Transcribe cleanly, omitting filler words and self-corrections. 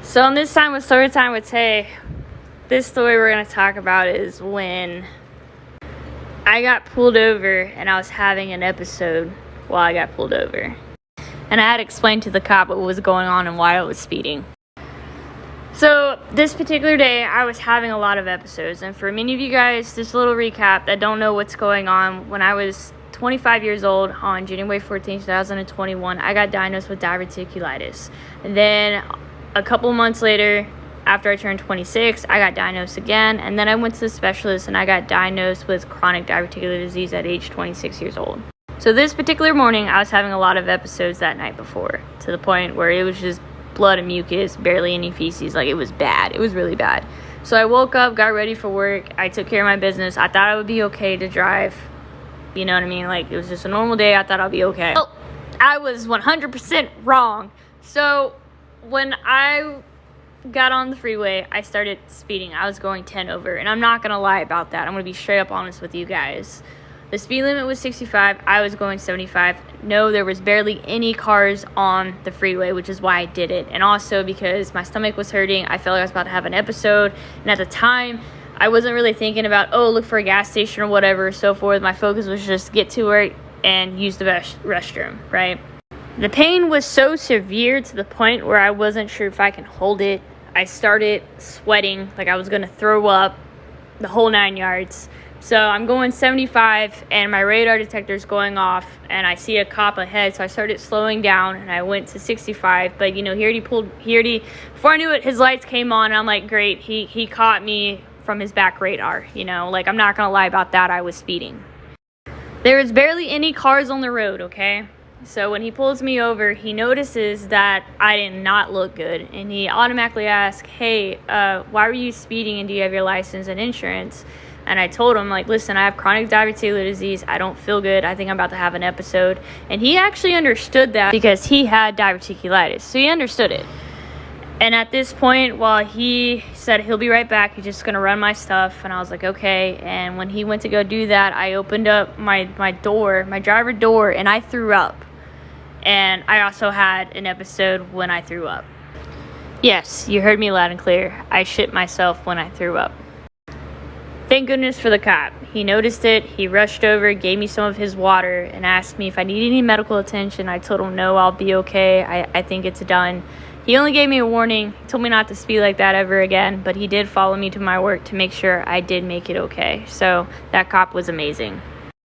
So on this time with Story Time with Tay, this story we're going to talk about is when I got pulled over and I was having an episode while I got pulled over. And I had to explain to the cop what was going on and why I was speeding. So this particular day, I was having a lot of episodes. And for many of you guys, just a little recap that don't know what's going on. When I was 25 years old on January 14, 2021, I got diagnosed with diverticulitis. And then a couple months later, after I turned 26, I got diagnosed again. And then I went to the specialist and I got diagnosed with chronic diverticular disease at age 26 years old. So this particular morning, I was having a lot of episodes that night before, to the point where it was just blood and mucus, barely any feces. Like, it was bad. It was really bad. So I woke up, got ready for work. I took care of my business. I thought I would be okay to drive. You know what I mean? Like, it was just a normal day. I thought I'd be okay. Well, I was 100% wrong. So when I got on the freeway, I started speeding. I was going 10 over. And I'm not going to lie about that. I'm going to be straight up honest with you guys. The speed limit was 65. I was going 75. No, there was barely any cars on the freeway, which is why I did it. And also because my stomach was hurting. I felt like I was about to have an episode. And at the time, I wasn't really thinking about, look for a gas station or whatever, so forth. My focus was just get to work and use the restroom, right? The pain was so severe to the point where I wasn't sure if I can hold it. I started sweating like I was going to throw up, the whole 9 yards. So I'm going 75 and my radar detector is going off and I see a cop ahead. So I started slowing down and I went to 65. But, he already before I knew it, his lights came on. And I'm like, great, he caught me from his back radar. Like, I'm not going to lie about that. I was speeding. There was barely any cars on the road, okay? So when he pulls me over, he notices that I did not look good. And he automatically asks, hey, why were you speeding and do you have your license and insurance? And I told him, like, listen, I have chronic diverticular disease. I don't feel good. I think I'm about to have an episode. And he actually understood that because he had diverticulitis. So he understood it. And at this point, while he said he'll be right back, he's just going to run my stuff. And I was like, okay. And when he went to go do that, I opened up my door, my driver door, and I threw up. And I also had an episode when I threw up. Yes, you heard me loud and clear. I shit myself when I threw up. Thank goodness for the cop. He noticed it. He rushed over, gave me some of his water, and asked me if I needed any medical attention. I told him, no, I'll be okay. I think it's done. He only gave me a warning. He told me not to speed like that ever again, but he did follow me to my work to make sure I did make it okay. So that cop was amazing.